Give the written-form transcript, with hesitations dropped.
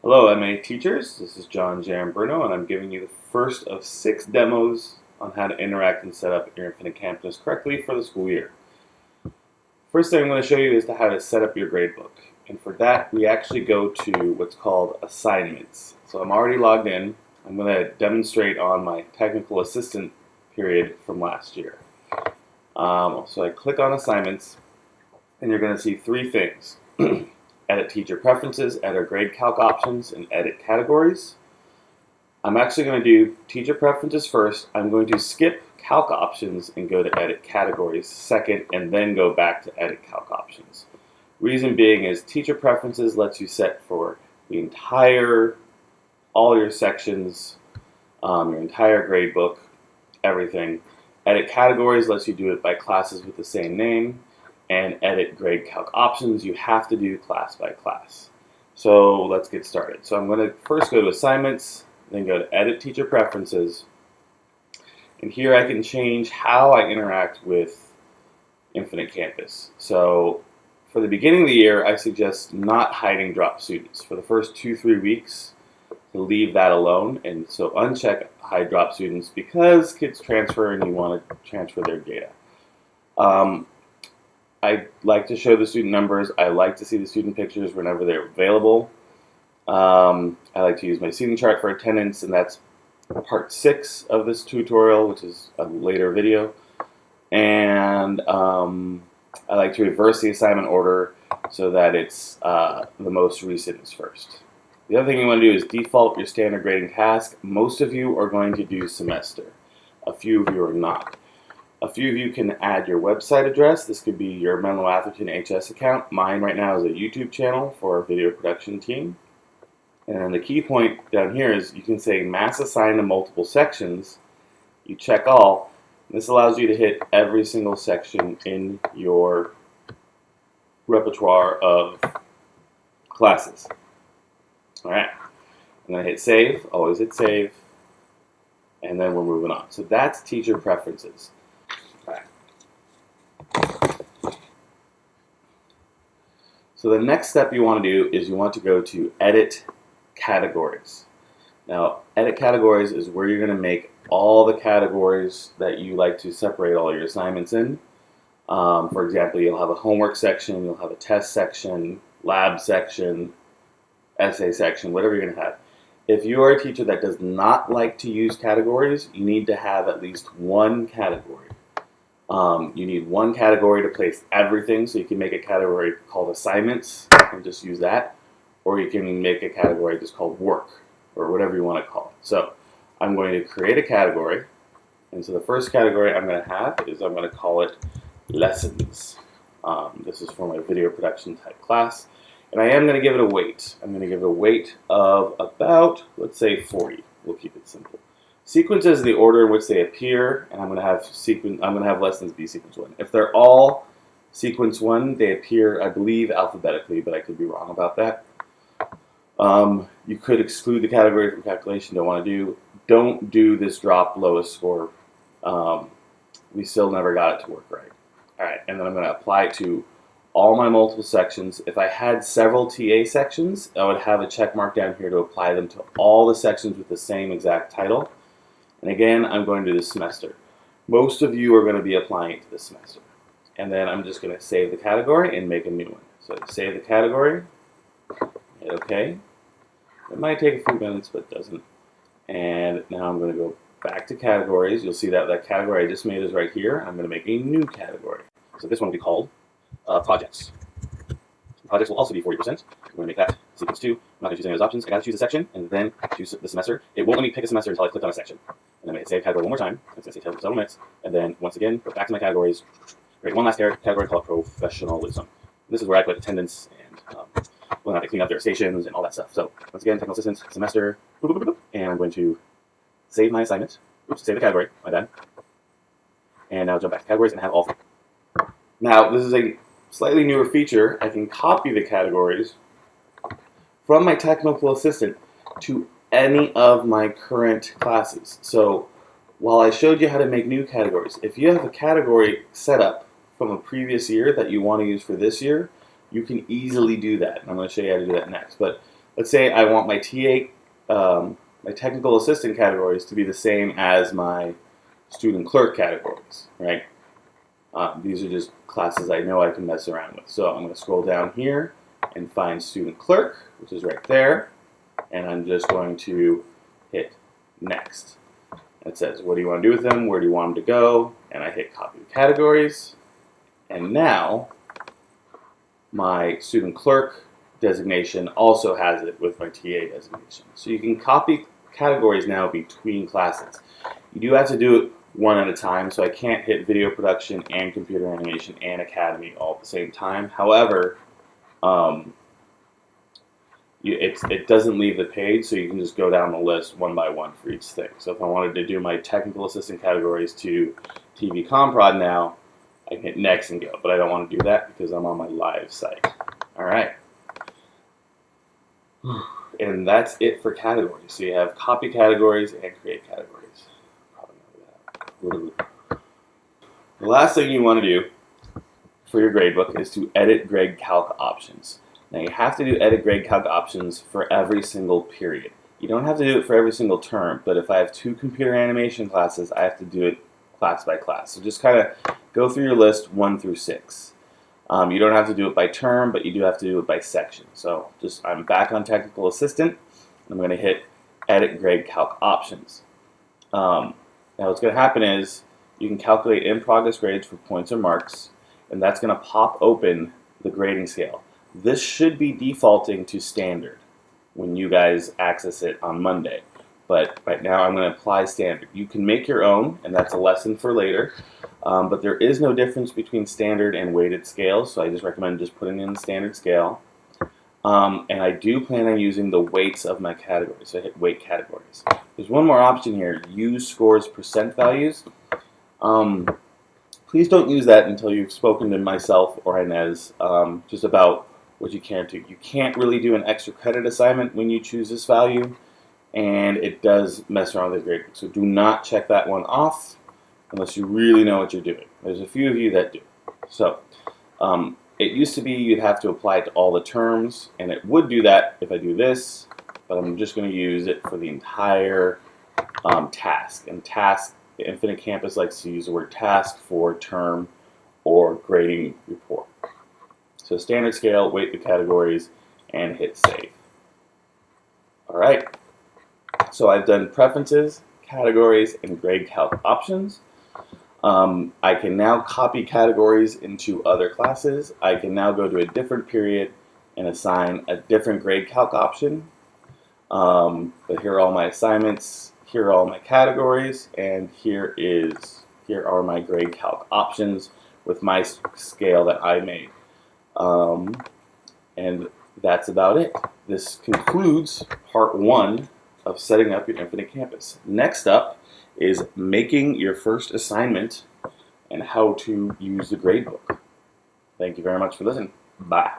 Hello, MA teachers. This is John Bruno, and I'm giving you the first of 6 demos on how to interact and set up your Infinite Campus correctly for the school year. First thing I'm going to show you is how to set up your gradebook. And for that, we actually go to what's called assignments. So I'm already logged in. I'm going to demonstrate on my technical assistant period from last year. So I click on assignments, and you're going to see 3 things. Edit teacher preferences, edit grade calc options, and edit categories. I'm actually going to do teacher preferences first. I'm going to skip calc options and go to edit categories second, and then go back to edit calc options. Reason being is teacher preferences lets you set for the all your sections, your entire grade book, everything. Edit categories lets you do it by classes with the same name. And edit grade calc options, you have to do class by class. So let's get started. So I'm going to first go to assignments, then go to edit teacher preferences. And here I can change how I interact with Infinite Campus. So for the beginning of the year, I suggest not hiding drop students. For the first 2-3 weeks, to leave that alone. And so uncheck hide drop students because kids transfer and you want to transfer their data. I like to show the student numbers. I like to see the student pictures whenever they're available. I like to use my seating chart for attendance, and that's part 6 of this tutorial, which is a later video. And I like to reverse the assignment order so that it's the most recent is first. The other thing you want to do is default your standard grading task. Most of you are going to do semester. A few of you are not. A few of you can add your website address. This could be your Menlo Atherton HS account. Mine right now is a YouTube channel for our video production team. And the key point down here is you can say mass assign to multiple sections. You check all. This allows you to hit every single section in your repertoire of classes. All right. I'm going to hit save. Always hit save. And then we're moving on. So that's teacher preferences. So the next step you want to do is you want to go to edit categories. Now, edit categories is where you're going to make all the categories that you like to separate all your assignments in. For example, you'll have a homework section, you'll have a test section, lab section, essay section, whatever you're going to have. If you are a teacher that does not like to use categories, you need to have at least one category. You need one category to place everything, so you can make a category called assignments and just use that, or you can make a category just called work, or whatever you want to call it. So I'm going to create a category, and so the first category I'm going to have is I'm going to call it lessons. This is for my video production type class, and I am going to give it a weight. I'm going to give it a weight of about, let's say 40. We'll keep it simple. Sequences the order in which they appear, and I'm going to have lessons be sequence 1. If they're all sequence 1, they appear, I believe, alphabetically, but I could be wrong about that. You could exclude the category from calculation. Don't do this drop lowest score. We still never got it to work right. All right, and then I'm going to apply it to all my multiple sections. If I had several TA sections, I would have a check mark down here to apply them to all the sections with the same exact title. And again, I'm going to do the semester. Most of you are going to be applying it to the semester. And then I'm just going to save the category and make a new one. So save the category, hit OK. It might take a few minutes, but it doesn't. And now I'm going to go back to categories. You'll see that that category I just made is right here. I'm going to make a new category. So this one will be called projects. Projects will also be 40%. We're going to make that sequence 2. I'm not going to choose any of those options. I got to choose a section and then choose the semester. It won't let me pick a semester until I click on a section. And then I hit save category one more time. It's going to say several minutes. And then once again, go back to my categories. Create one last category called professionalism. This is where I put attendance and we'll have to clean up their stations and all that stuff. So once again, technical assistance, semester, and I'm going to save my assignment. Oops, save the category. My bad. And now jump back to categories and have all 3. Now this is a slightly newer feature. I can copy the categories from my technical assistant to any of my current classes. So while I showed you how to make new categories, if you have a category set up from a previous year that you want to use for this year, you can easily do that. And I'm going to show you how to do that next. But let's say I want my my technical assistant categories to be the same as my student clerk categories, right? These are just classes I know I can mess around with. So I'm going to scroll down here and find student clerk, which is right there, and I'm just going to hit next. It says, what do you want to do with them? Where do you want them to go? And I hit copy the categories. And now my student clerk designation also has it with my TA designation. So you can copy categories now between classes. You do have to do it one at a time, so I can't hit video production and computer animation and academy all at the same time. However, it doesn't leave the page, so you can just go down the list one by one for each thing. So if I wanted to do my technical assistant categories to TV Comprod now, I can hit next and go, but I don't want to do that because I'm on my live site. All right. And that's it for categories. So you have copy categories and create categories. Probably that. The last thing you want to do for your gradebook is to edit grade calc options. Now you have to do edit grade calc options for every single period. You don't have to do it for every single term, but if I have 2 computer animation classes, I have to do it class by class. So just kind of go through your list 1 through 6. You don't have to do it by term, but you do have to do it by section. So I'm back on technical assistant. I'm going to hit edit grade calc options. Now what's going to happen is you can calculate in progress grades for points or marks, and that's going to pop open the grading scale. This should be defaulting to standard when you guys access it on Monday. But right now I'm going to apply standard. You can make your own, and that's a lesson for later. But there is no difference between standard and weighted scales, so I just recommend just putting in the standard scale. And I do plan on using the weights of my categories, so I hit weight categories. There's one more option here, use scores percent values. Please don't use that until you've spoken to myself or Inez just about what you can do. You can't really do an extra credit assignment when you choose this value, and it does mess around with the gradebook. So do not check that one off unless you really know what you're doing. There's a few of you that do. So it used to be you'd have to apply it to all the terms, and it would do that if I do this, but I'm just going to use it for the entire task. And task, Infinite Campus likes to use the word task for term or grading report. So standard scale, weight the categories, and hit save. All right. So I've done preferences, categories, and grade calc options. I can now copy categories into other classes. I can now go to a different period and assign a different grade calc option. But here are all my assignments, here are all my categories, and here are my grade calc options with my scale that I made. And that's about it. This concludes part 1 of setting up your Infinite Campus. Next up is making your first assignment and how to use the gradebook. Thank you very much for listening. Bye.